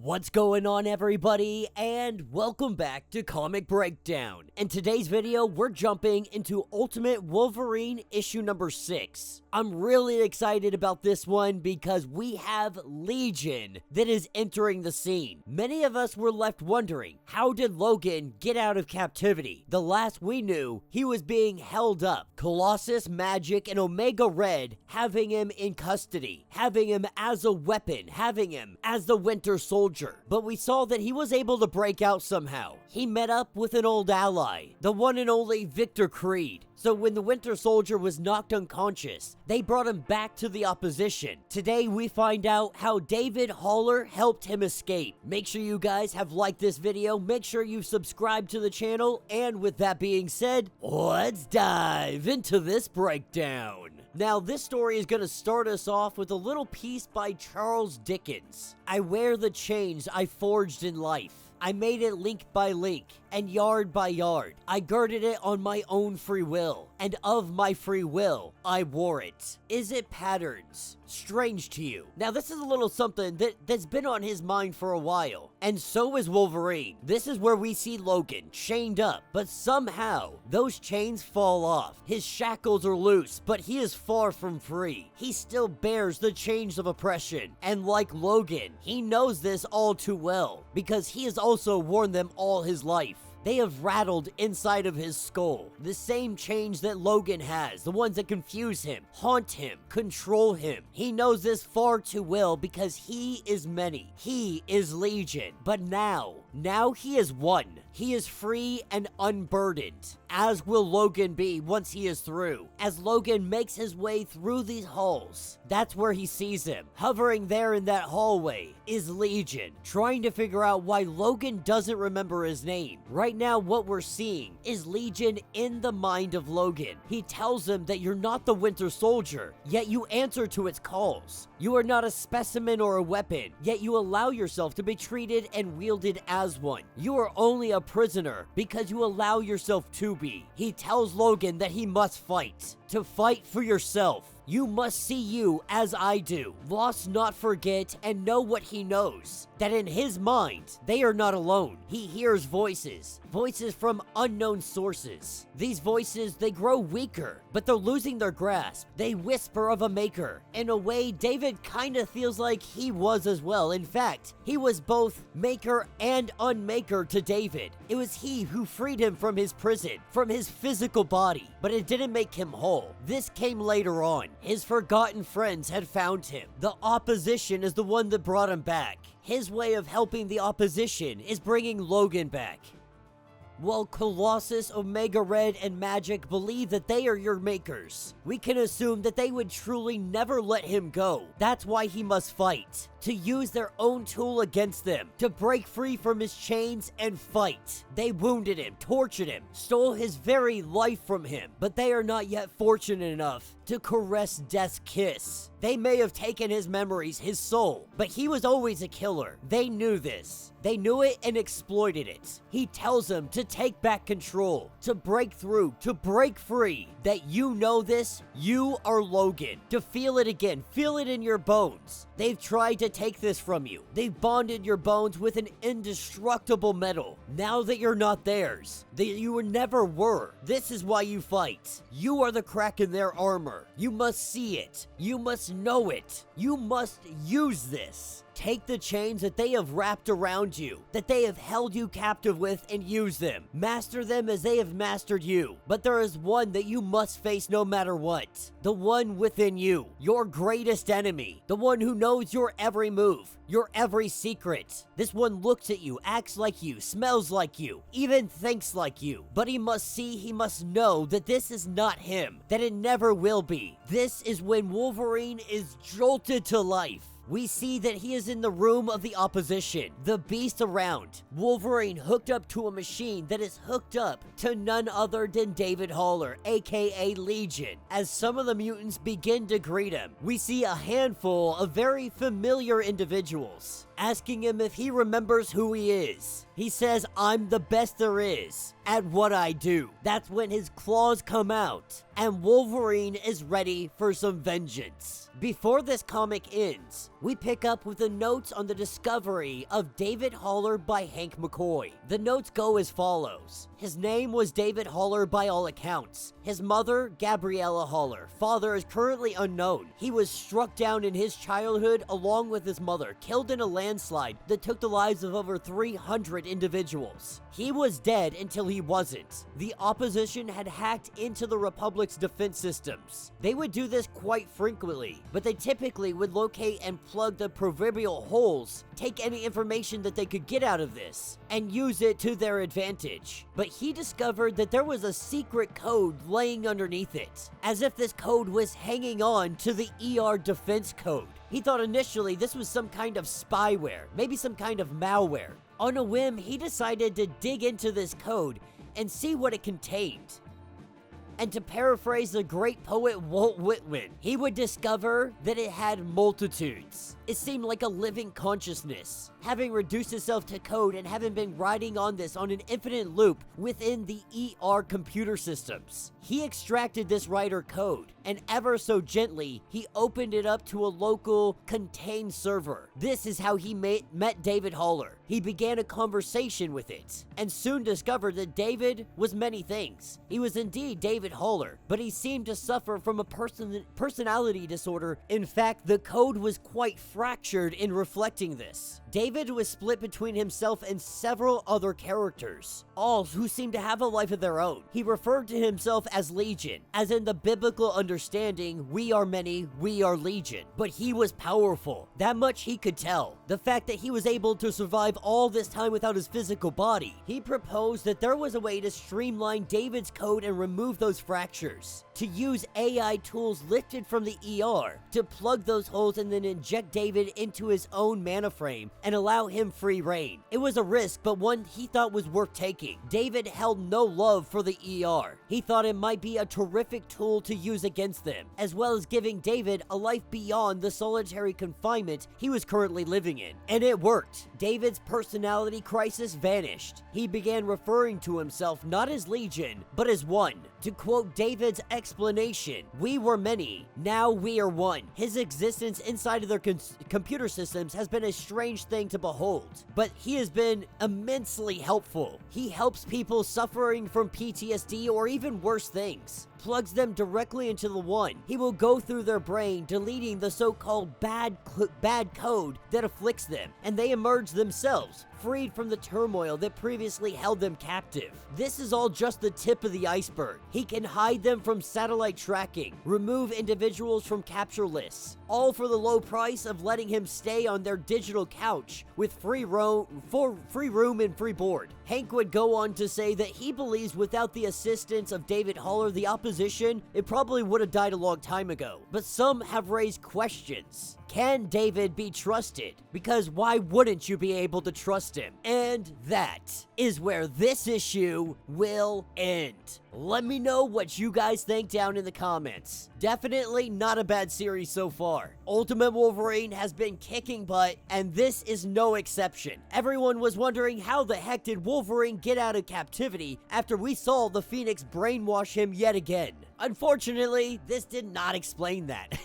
What's going on, everybody, and welcome back to Comic Breakdown. In today's video, we're jumping into Ultimate Wolverine issue number 6. I'm really excited about this one because we have Legion that is entering the scene. Many of us were left wondering, how did Logan get out of captivity? The last we knew, he was being held up. Colossus, Magic, and Omega Red having him in custody, having him as a weapon, having him as the Winter Soldier. But we saw that he was able to break out somehow. He met up with an old ally, the one and only Victor Creed. So when the Winter Soldier was knocked unconscious, they brought him back to the opposition. Today we find out how David Haller helped him escape. Make sure you guys have liked this video, make sure you subscribe to the channel, and with that being said, let's dive into this breakdown. Now this story is going to start us off with a little piece by Charles Dickens. I wear the chains I forged in life. I made it link by link, and yard by yard. I girded it on my own free will, and of my free will, I wore it. Is it patterns strange to you? Now this is a little something that's been on his mind for a while, and so is Wolverine. This is where we see Logan chained up, but somehow those chains fall off. His shackles are loose, but he is far from free. He still bears the chains of oppression, and like Logan, he knows this all too well, because he has also worn them all his life. They have rattled inside of his skull. The same chains that Logan has, the ones that confuse him, haunt him, control him. He knows this far too well because he is many. He is Legion. But now he is one. He is free and unburdened, as will Logan be once he is through. As Logan makes his way through these halls, that's where he sees him. Hovering there in that hallway is Legion, trying to figure out why Logan doesn't remember his name. Right now, what we're seeing is Legion in the mind of Logan. He tells him that you're not the Winter Soldier, yet you answer to its calls. You are not a specimen or a weapon, yet you allow yourself to be treated and wielded as one. You are only a prisoner because you allow yourself to be. He tells Logan that he must fight. To fight for yourself. You must see you as I do. Lost not forget and know what he knows. That in his mind, they are not alone. He hears voices. Voices from unknown sources. These voices, they grow weaker, but they're losing their grasp. They whisper of a maker. In a way, David kinda feels like he was as well. In fact, he was both maker and unmaker to David. It was he who freed him from his prison, from his physical body, but it didn't make him whole. This came later on. His forgotten friends had found him. The opposition is the one that brought him back. His way of helping the opposition is bringing Logan back. While Colossus, Omega Red, and Magic believe that they are your makers, we can assume that they would truly never let him go. That's why he must fight. To use their own tool against them, to break free from his chains and fight. They wounded him, tortured him, stole his very life from him, but they are not yet fortunate enough to caress death's kiss. They may have taken his memories, his soul, but he was always a killer. They knew this. They knew it and exploited it. He tells them to take back control, to break through, to break free. That you know this, you are Logan. To feel it again, feel it in your bones. They've tried to take this from you. They've bonded your bones with an indestructible metal. Now that you're not theirs, that you never were, this is why you fight. You are the crack in their armor. You must see it. You must know it. You must use this. Take the chains that they have wrapped around you, that they have held you captive with, and use them. Master them as they have mastered you. But there is one that you must face no matter what. The one within you, your greatest enemy. The one who knows your every move, your every secret. This one looks at you, acts like you, smells like you, even thinks like you. But he must see, he must know that this is not him, that it never will be. This is when Wolverine is jolted to life. We see that he is in the room of the opposition, the beast around. Wolverine hooked up to a machine that is hooked up to none other than David Haller, aka Legion. As some of the mutants begin to greet him, we see a handful of very familiar individuals. asking him if he remembers who he is. He says, "I'm the best there is at what I do." That's when his claws come out, and Wolverine is ready for some vengeance. Before this comic ends, we pick up with the notes on the discovery of David Haller by Hank McCoy. The notes go as follows. His name was David Haller by all accounts. His mother, Gabriella Haller. Father is currently unknown. He was struck down in his childhood along with his mother, killed in a landslide that took the lives of over 300 individuals. He was dead until he wasn't. The opposition had hacked into the Republic's defense systems. They would do this quite frequently, but they typically would locate and plug the proverbial holes, take any information that they could get out of this, and use it to their advantage. But he discovered that there was a secret code laying underneath it, as if this code was hanging on to the ER defense code. He thought initially this was some kind of spyware, maybe some kind of malware. On a whim, he decided to dig into this code and see what it contained. And to paraphrase the great poet Walt Whitman, he would discover that it had multitudes. It seemed like a living consciousness, having reduced itself to code and having been riding on this on an infinite loop within the ER computer systems. He extracted this writer code, and ever so gently, he opened it up to a local contained server. This is how he met David Haller. He began a conversation with it, and soon discovered that David was many things. He was indeed David Haller, but he seemed to suffer from a personality disorder. In fact, the code was quite fractured in reflecting this. David was split between himself and several other characters, all who seemed to have a life of their own. He referred to himself as Legion, as in the biblical understanding, we are many, we are Legion. But he was powerful. That much he could tell. The fact that he was able to survive all this time without his physical body. He proposed that there was a way to streamline David's code and remove those fractures, to use AI tools lifted from the ER to plug those holes and then inject David into his own mana frame and allow him free reign. It was a risk, but one he thought was worth taking. David held no love for the ER. He thought it might be a terrific tool to use against them, as well as giving David a life beyond the solitary confinement he was currently living in. And it worked. David's personality crisis vanished. He began referring to himself not as Legion, but as one. To quote David's explanation, "We were many, now we are one." His existence inside of their computer systems has been a strange thing to behold, but he has been immensely helpful. He helps people suffering from PTSD or even worse things, plugs them directly into the one. He will go through their brain, deleting the so-called bad code that afflicts them, and they emerge themselves, freed from the turmoil that previously held them captive. This is all just the tip of the iceberg. He can hide them from satellite tracking, remove individuals from capture lists, all for the low price of letting him stay on their digital couch with free room and free board. Hank would go on to say that he believes without the assistance of David Haller, the opposition, it probably would have died a long time ago. But some have raised questions. Can David be trusted? Because why wouldn't you be able to trust him? And that is where this issue will end. Let me know what you guys think down in the comments. Definitely not a bad series so far. Ultimate Wolverine has been kicking butt, and this is no exception. Everyone was wondering how the heck did Wolverine get out of captivity after we saw the Phoenix brainwash him yet again. Unfortunately, this did not explain that.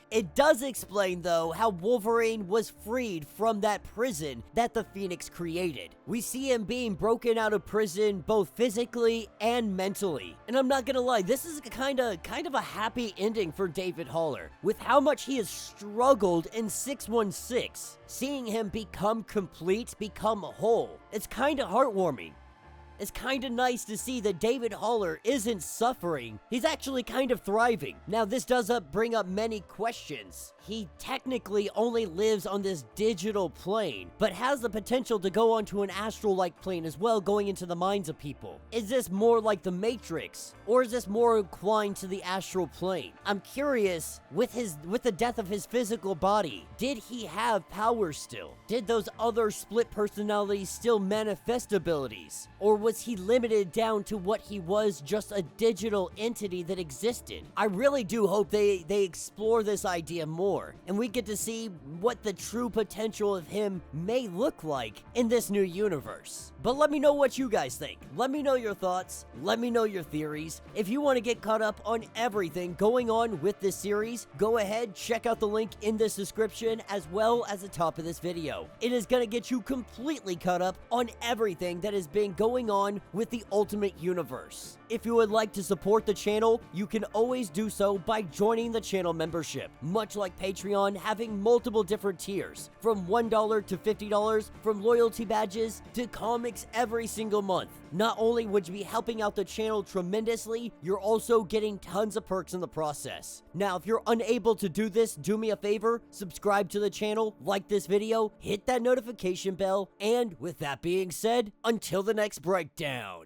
It does explain, though, how Wolverine was freed from that prison that the Phoenix created. We see him being broken out of prison both physically and mentally. And I'm not gonna lie, this is kind of a happy ending for David Haller. With how much he has struggled in 616, seeing him become complete, become whole, it's kind of heartwarming. It's kind of nice to see that David Haller isn't suffering. He's actually kind of thriving. Now, this does bring up many questions. He technically only lives on this digital plane, but has the potential to go onto an astral-like plane as well, going into the minds of people. Is this more like the Matrix, or is this more inclined to the astral plane? I'm curious, with the death of his physical body, did he have powers still? Did those other split personalities still manifest abilities? Or was he limited down to what he was, just a digital entity that existed? I really do hope they explore this idea more, and we get to see what the true potential of him may look like in this new universe. But let me know what you guys think. Let me know your thoughts. Let me know your theories. If you want to get caught up on everything going on with this series, go ahead, check out the link in this description as well as the top of this video. It is going to get you completely caught up on everything that has been going on with the Ultimate Universe. If you would like to support the channel, you can always do so by joining the channel membership. Much like Patreon, having multiple different tiers, from $1 to $50, from loyalty badges to comics every single month. Not only would you be helping out the channel tremendously, you're also getting tons of perks in the process. Now, if you're unable to do this, do me a favor, subscribe to the channel, like this video, hit that notification bell, and with that being said, until the next breakdown.